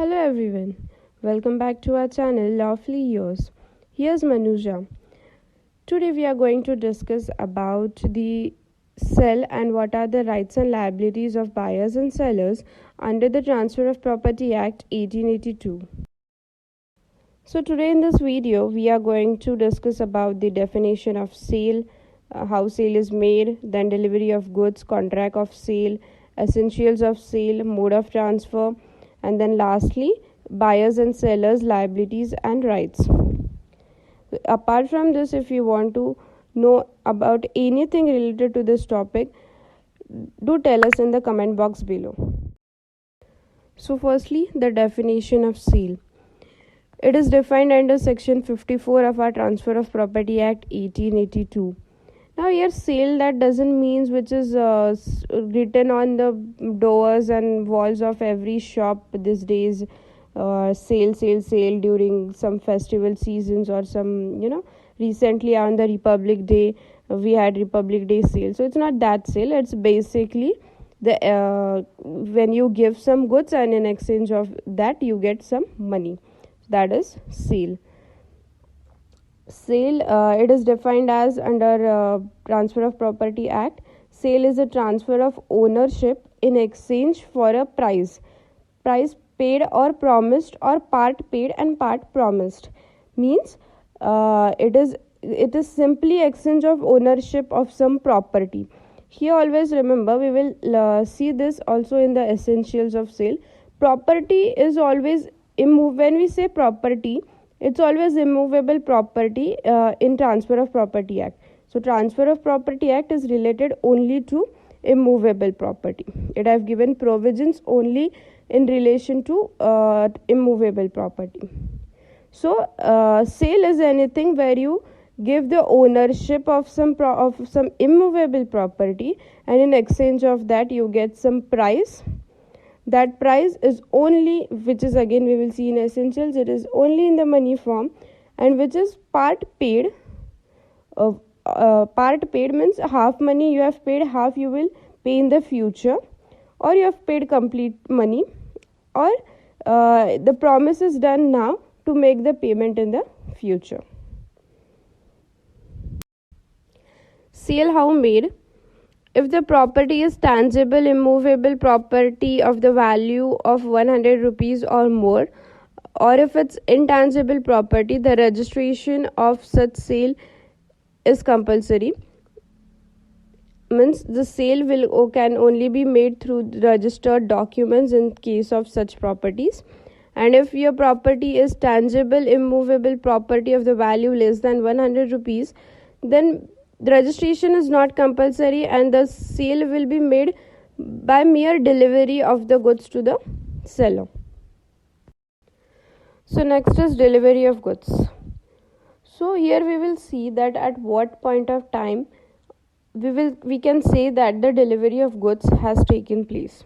Hello everyone, welcome back to our channel Lovely Years. Here's Manuja. Today we are going to discuss about the sale and what are the rights and liabilities of buyers and sellers under the Transfer of Property Act 1882. So today in this video we are going to discuss about the definition of sale, how sale is made, then delivery of goods, contract of sale, essentials of sale, mode of transfer, and then lastly buyers and sellers liabilities and rights. Apart from this, if you want to know about anything related to this topic, do tell us in the comment box below. So firstly, the definition of sale. It is defined under section 54 of our Transfer of Property Act 1882. Now here sale, that doesn't mean which is written on the doors and walls of every shop these days, sale during some festival seasons or some, recently on the Republic Day, we had Republic Day sale. So it's not that sale, it's basically the when you give some goods and in exchange of that you get some money. That is sale. Sale, it is defined as under Transfer of Property Act. Sale is a transfer of ownership in exchange for a price paid or promised, or part paid and part promised. Means it is simply exchange of ownership of some property. Here always remember, we will see this also in the essentials of sale. Property is always when we say property, it's always immovable property in Transfer of Property Act. So Transfer of Property Act is related only to immovable property. It have given provisions only in relation to immovable property. So sale is anything where you give the ownership of some immovable property, and in exchange of that you get some price. That price is only, which is again we will see in essentials, it is only in the money form, and which is part paid. Part paid means half money you have paid, half you will pay in the future, or you have paid complete money, or the promise is done now to make the payment in the future. Sale how made? If the property is tangible, immovable property of the value of 100 rupees or more, or if it's intangible property, the registration of such sale is compulsory. Means the sale can only be made through registered documents in case of such properties. And if your property is tangible, immovable property of the value less than 100 rupees, then the registration is not compulsory and the sale will be made by mere delivery of the goods to the seller. So next is delivery of goods. So here we will see that at what point of time we can say that the delivery of goods has taken place.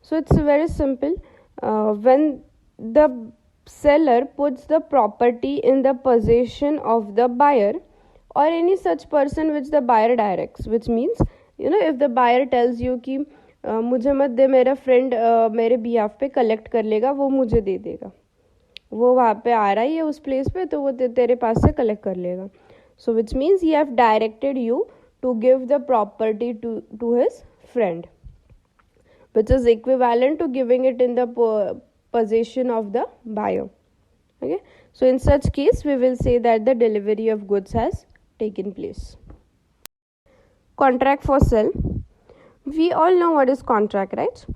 So it's very simple. When the seller puts the property in the possession of the buyer or any such person which the buyer directs, which means if the buyer tells you कि मुझे मत दे, मेरा friend मेरे behalf पे collect कर लेगा, वो मुझे दे देगा, वो वहाँ पे आ रहा ही है उस प्लेस पे, तो वो तेरे पास से कलेक्ट कर लेगा. So which means he have directed you to give the property to his friend, which is equivalent to giving it in the possession of the buyer. Okay, so in such case we will say that the delivery of goods has taken place. Contract for sale. We all know what is contract, right?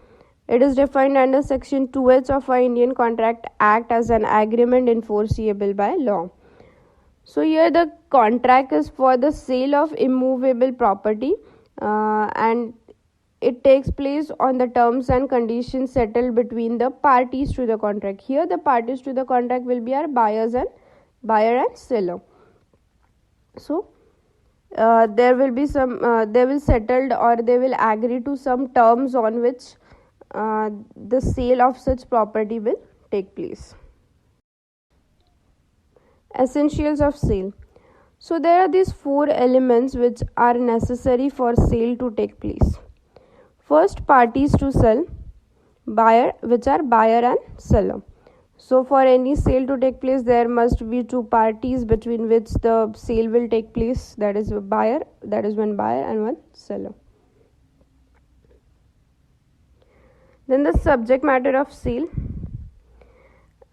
It is defined under section 2H of our Indian Contract Act as an agreement enforceable by law. So here the contract is for the sale of immovable property and it takes place on the terms and conditions settled between the parties to the contract. Here the parties to the contract will be our buyer and seller. So there will be some they will settled or they will agree to some terms on which the sale of such property will take place. Essentials of sale. So there are these 4 elements which are necessary for sale to take place. First, parties to sell. which are buyer and seller. So for any sale to take place, there must be two parties between which the sale will take place. That is one buyer and one seller. Then the subject matter of sale,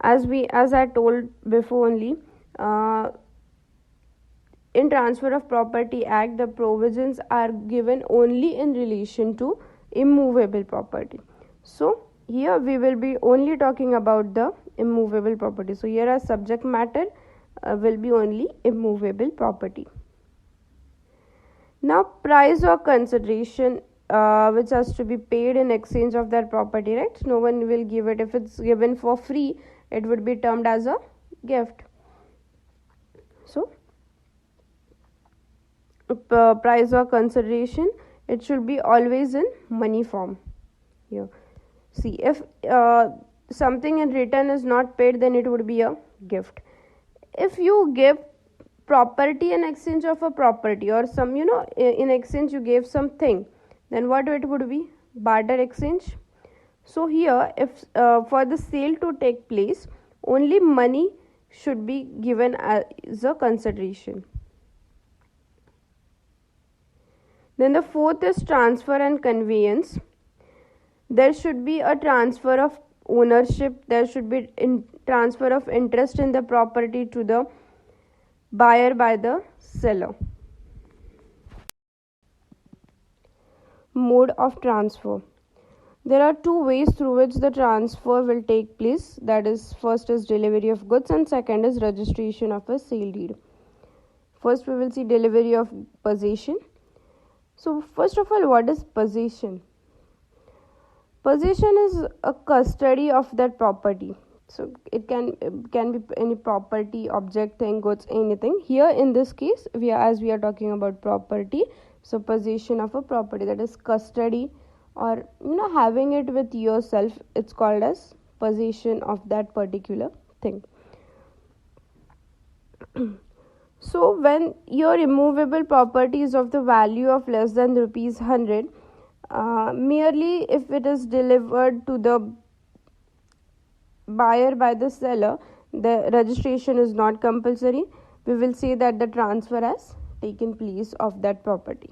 as I told before only, in Transfer of Property Act, the provisions are given only in relation to immovable property. So here we will be only talking about the immovable property. So here our subject matter will be only immovable property. Now price or consideration which has to be paid in exchange of that property, right? No one will give it. If it's given for free, it would be termed as a gift. So price or consideration, it should be always in money form. Here, see, if something in return is not paid, then it would be a gift. If you give property in exchange of a property, or some, in exchange you gave something, then what it would be? Barter exchange. So here, if for the sale to take place, only money should be given as a consideration. Then the fourth is transfer and conveyance. There should be a transfer of ownership. There should be transfer of interest in the property to the buyer by the seller. Mode of transfer. There are two ways through which the transfer will take place. That is, first is delivery of goods and second is registration of a sale deed. First we will see delivery of possession. So first of all, what is possession? Possession is a custody of that property. So it can be any property, object, thing, goods, anything. Here in this case, we are talking about property. So possession of a property, that is custody, or having it with yourself, it's called as possession of that particular thing. So when your immovable property is of the value of less than rupees 100, merely if it is delivered to the buyer by the seller, the registration is not compulsory. We will say that the transfer has taken place of that property.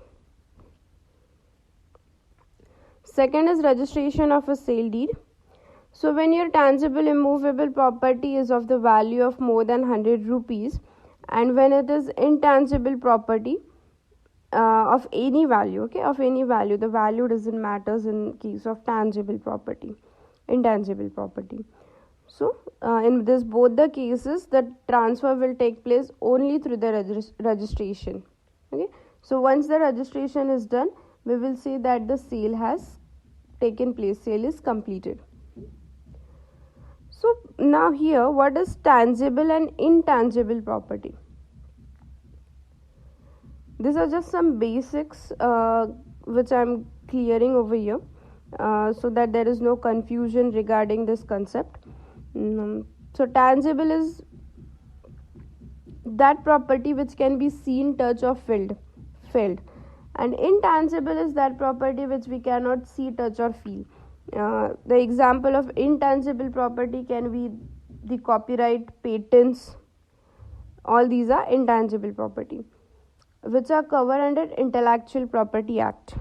Second is registration of a sale deed. So when your tangible immovable property is of the value of more than 100 rupees, and when it is intangible property of any value, the value doesn't matter in case of tangible property, intangible property. So in this both the cases, the transfer will take place only through the registration. Okay, so once the registration is done, we will say that the sale has taken place, sale is completed. So now here, what is tangible and intangible property? These are just some basics which I am clearing over here so that there is no confusion regarding this concept. So tangible is that property which can be seen, touch or felt, and intangible is that property which we cannot see, touch or feel. The example of intangible property can be the copyright, patents. All these are intangible property which are covered under Intellectual Property Act.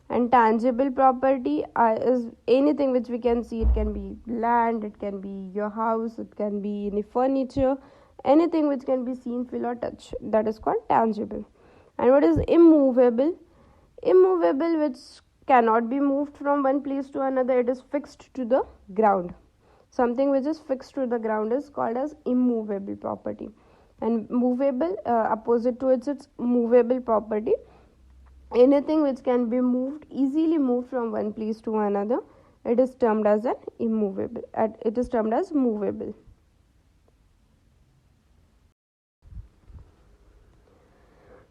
And tangible property is anything which we can see. It can be land, it can be your house, it can be any furniture, anything which can be seen, feel or touch. That is called tangible. And what is immovable? Immovable, which cannot be moved from one place to another. It is fixed to the ground. Something which is fixed to the ground is called as immovable property. And movable, opposite to it's movable property. Anything which can be moved, easily moved from one place to another, it is termed as an immovable. It is termed as movable.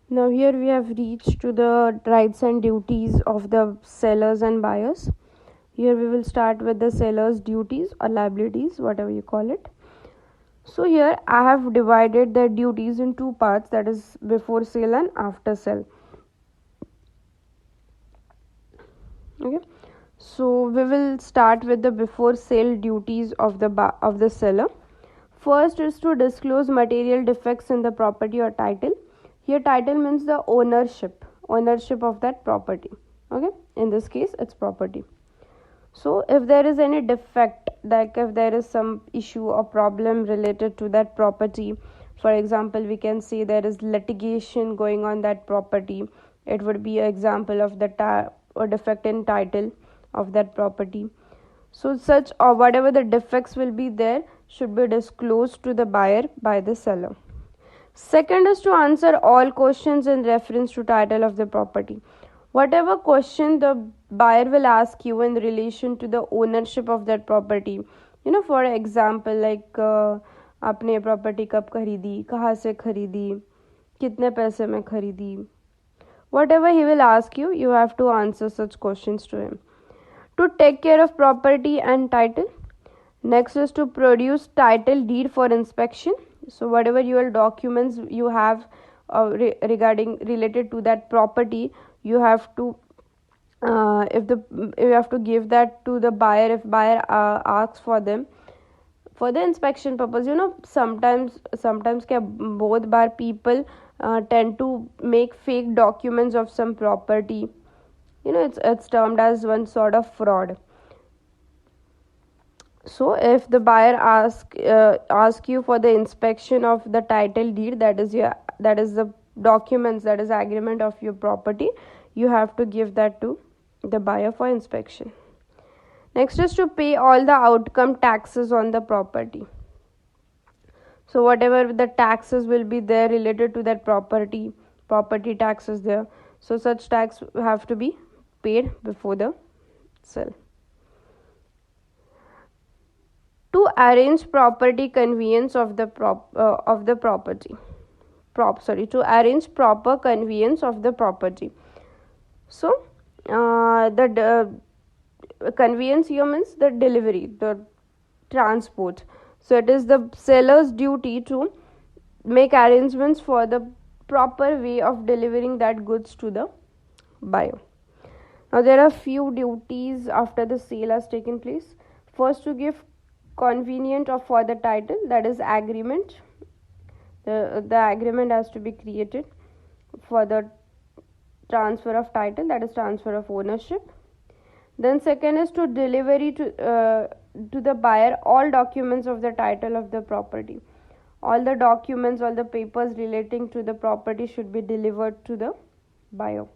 Now here we have reached to the rights and duties of the sellers and buyers. Here we will start with the seller's duties or liabilities, whatever you call it. So here I have divided the duties in two parts, that is before sale and after sale. Okay, So we will start with the before sale duties of the seller. First is to disclose material defects in the property or title. Here title means the ownership of that property. Okay, in this case it's property. So if there is any defect, like if there is some issue or problem related to that property, for example we can say there is litigation going on that property, it would be an example of the or defect in title of that property. So such or whatever the defects will be there should be disclosed to the buyer by the seller. Second is to answer all questions in reference to title of the property. Whatever question the buyer will ask you in relation to the ownership of that property, for example like आपने property कब खरीदी, कहाँ से खरीदी, कितने पैसे में खरीदी, whatever he will ask you, you have to answer such questions to him. To take care of property and title. Next is to produce title deed for inspection. So whatever your documents you have related to that property, you have to you have to give that to the buyer if buyer asks for them for the inspection purpose. Sometimes both bar people tend to make fake documents of some property. It's termed as one sort of fraud. So if the buyer ask you for the inspection of the title deed, that is the documents, that is agreement of your property, you have to give that to the buyer for inspection. Next is to pay all the outcome taxes on the property. So whatever the taxes will be there related to that property taxes there, so such tax have to be paid before the sale. To arrange property conveyance of the property. To arrange proper conveyance of the property. So the conveyance here means the delivery, the transport. So it is the seller's duty to make arrangements for the proper way of delivering that goods to the buyer. Now there are few duties after the sale has taken place. First, to give convenient or for the title, that is agreement. The agreement has to be created for the transfer of title, that is transfer of ownership. Then second is to delivery to the buyer all documents of the title of the property. All the documents, all the papers relating to the property should be delivered to the buyer.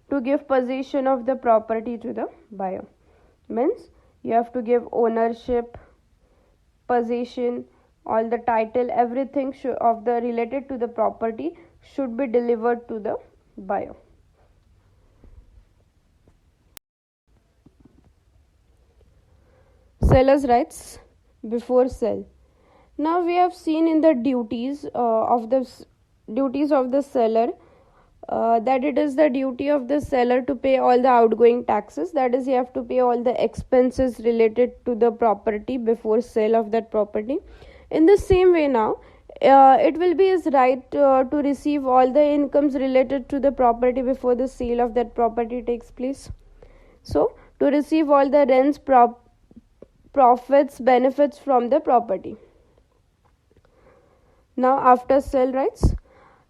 To give possession of the property to the buyer means you have to give ownership, possession, all the title, everything of the related to the property should be delivered to the buyer. Seller's rights before sale. Now we have seen in the duties of the seller that it is the duty of the seller to pay all the outgoing taxes, that is you have to pay all the expenses related to the property before sale of that property. In the same way now it will be his right to receive all the incomes related to the property before the sale of that property takes place. So to receive all the rents, profits, benefits from the property. Now after sale rights.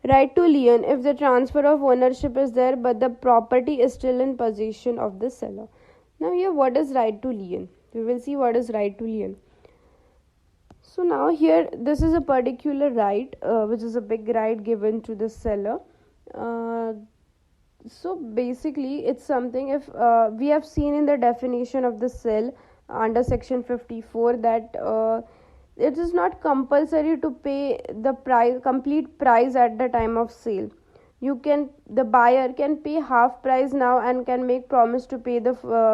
Right to lien if the transfer of ownership is there but the property is still in possession of the seller. Now here what is right to lien? We will see what is right to lien. So now here this is a particular right which is a big right given to the seller. So basically it's something, if we have seen in the definition of the sale under section 54 that it is not compulsory to pay the complete price at the time of sale. The buyer can pay half price now and can make promise to pay the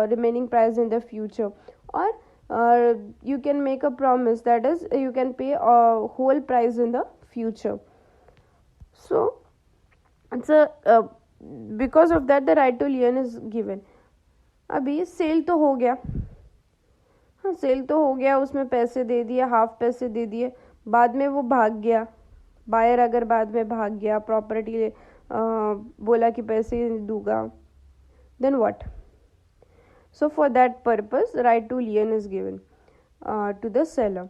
remaining price in the future, or you can make a promise, that is you can pay a whole price in the future. So it's because of that the right to lien is given. अभी cell तो हो गया, cell तो हो गया, उसमें पैसे दे दिए, हाफ पैसे दे दिए, बाद में वो भाग गया, बायर अगर बाद में भाग गया, प्रॉपर्टी बोला कि पैसे दूंगा, then what? So for that purpose, right to lien is given to the seller.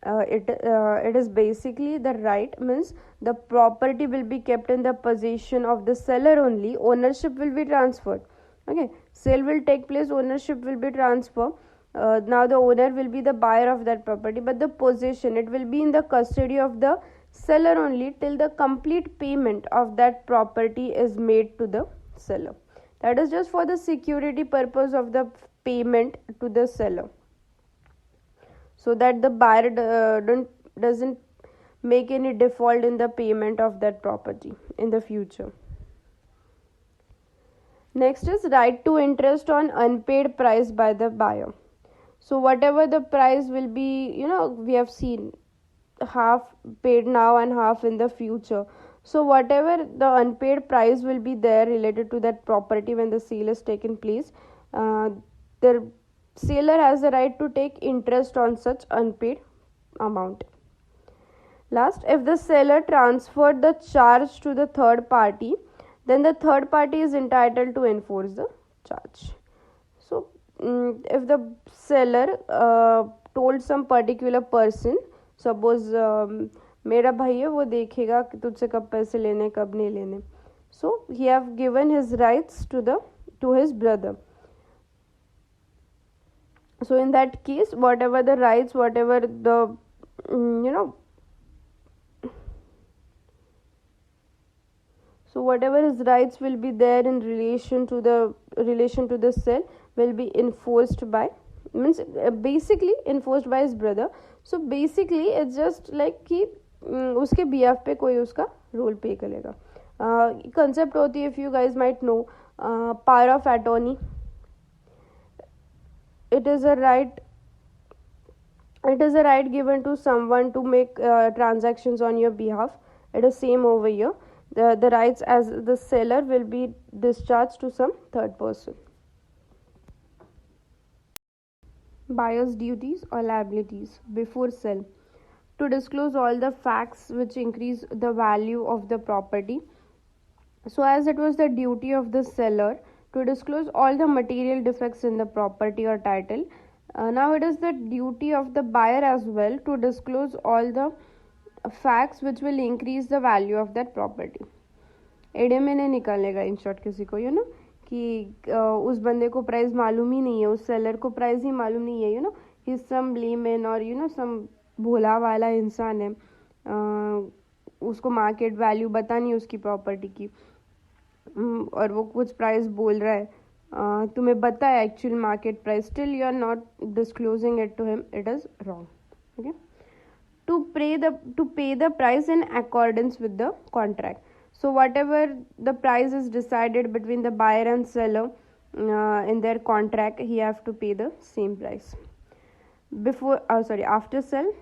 It is basically the right, means the property will be kept in the possession of the seller only, ownership will be transferred. Okay, sale will take place, ownership will be transferred. Now the owner will be the buyer of that property, but the possession, it will be in the custody of the seller only till the complete payment of that property is made to the seller. That is just for the security purpose of the payment to the seller, so that the buyer doesn't make any default in the payment of that property in the future. Next is right to interest on unpaid price by the buyer. So whatever the price will be, we have seen half paid now and half in the future. So whatever the unpaid price will be there related to that property when the sale is taken place, the seller has the right to take interest on such unpaid amount. Last, if the seller transferred the charge to the third party, then the third party is entitled to enforce the charge. So if the seller told some particular person, suppose मेरा भाई है, वो देखेगा कि तुझसे कब पैसे लेने कब नहीं लेने, so he have given his rights to his brother. So in that case, whatever the rights, whatever the so whatever his rights will be there in relation to the sale will be enforced by, means basically enforced by his brother. So basically it's just like कि उसके BF पे कोई उसका role play करेगा. Concept होती है, if you guys might know, power of attorney. It is a right given to someone to make transactions on your behalf. It is same over here. The rights as the seller will be discharged to some third person. Buyer's duties or liabilities before sale: to disclose all the facts which increase the value of the property. So as it was the duty of the seller to disclose all the material defects in the property or title, now it is the duty of the buyer as well to disclose all the facts which will increase the value of that property. एडे में नहीं निकालेगा in short किसी को, कि उस बंदे को price मालूम ही नहीं है, उस सेलर को प्राइस ही मालूम नहीं है, ही सम लेमैन और सम भोला वाला इंसान है, उसको मार्केट वैल्यू पता नहीं उसकी प्रॉपर्टी की, और वो कुछ प्राइस बोल रहा है, तुम्हें पता है actual market price, still you are not disclosing it to him, it is wrong. Okay, to pay the price in accordance with the contract. So whatever the price is decided between the buyer and seller in their contract, he have to pay the same price. After sale,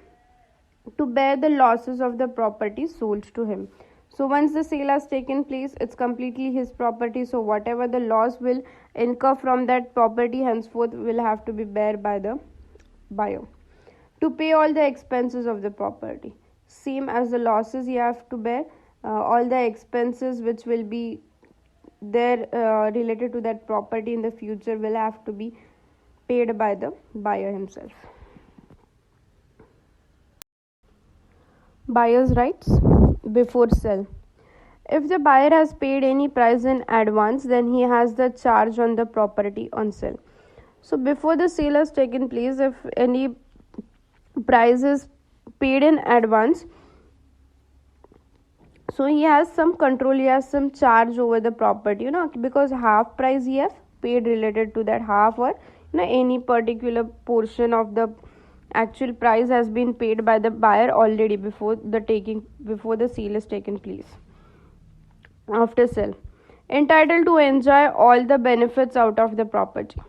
to bear the losses of the property sold to him. So once the sale has taken place, it's completely his property. So whatever the loss will incur from that property henceforth will have to be bear by the buyer. To pay all the expenses of the property, same as the losses he have to bear. All the expenses which will be there related to that property in the future will have to be paid by the buyer himself. Buyer's rights before sale. If the buyer has paid any price in advance, then he has the charge on the property on sale. So before the sale has taken place, if any price is paid in advance, so he has some control, he has some charge over the property, because half price he has paid related to that half, or any particular portion of the actual price has been paid by the buyer already before the sale is taken place. After sale, entitled to enjoy all the benefits out of the property.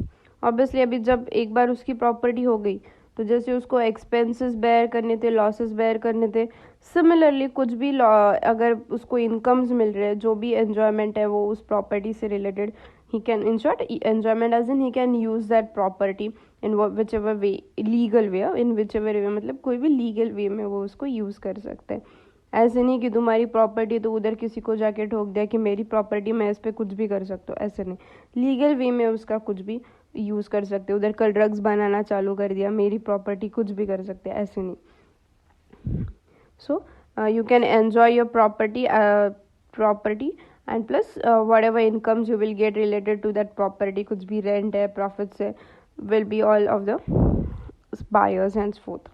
Obviously अभी जब एक बार उसकी property हो गई, तो जैसे उसको expenses bear करने थे, लॉसेस बेयर करने थे, सिमिलरली कुछ भी अगर उसको इनकम्स मिल रहे हैं, जो भी एन्जॉयमेंट है वो उस प्रॉपर्टी से related, he can in short enjoyment as in he can use that property in whichever way, legal way, in whichever way, मतलब कोई भी लीगल वे में वो उसको यूज़ कर सकते हैं. ऐसे नहीं कि तुम्हारी प्रॉपर्टी तो उधर किसी को जाके ठोक दिया कि मेरी प्रॉपर्टी, मैं इस पर कुछ भी कर सकता हूँ, ऐसे नहीं. लीगल वे में उसका कुछ भी यूज़ कर सकते हो, उधर कल ड्रग्स बनाना चालू कर दिया, मेरी प्रॉपर्टी, कुछ भी कर सकते हैं, ऐसे नहीं. सो you can enjoy your property and plus whatever incomes you will get related to that property, कुछ भी rent है, profits है, will be all of the buyers henceforth.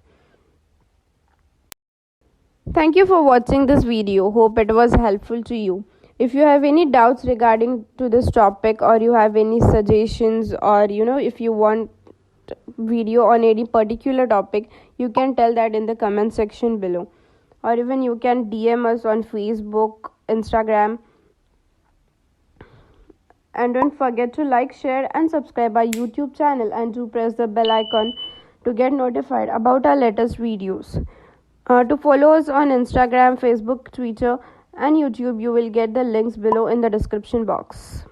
Thank you for watching this video. Hope it was helpful to you. If you have any doubts regarding to this topic, or you have any suggestions, or if you want video on any particular topic, you can tell that in the comment section below, or even you can DM us on Facebook, Instagram. And don't forget to like, share and subscribe our YouTube channel, and to press the bell icon to get notified about our latest videos. To follow us on Instagram, Facebook, Twitter and YouTube, you will get the links below in the description box.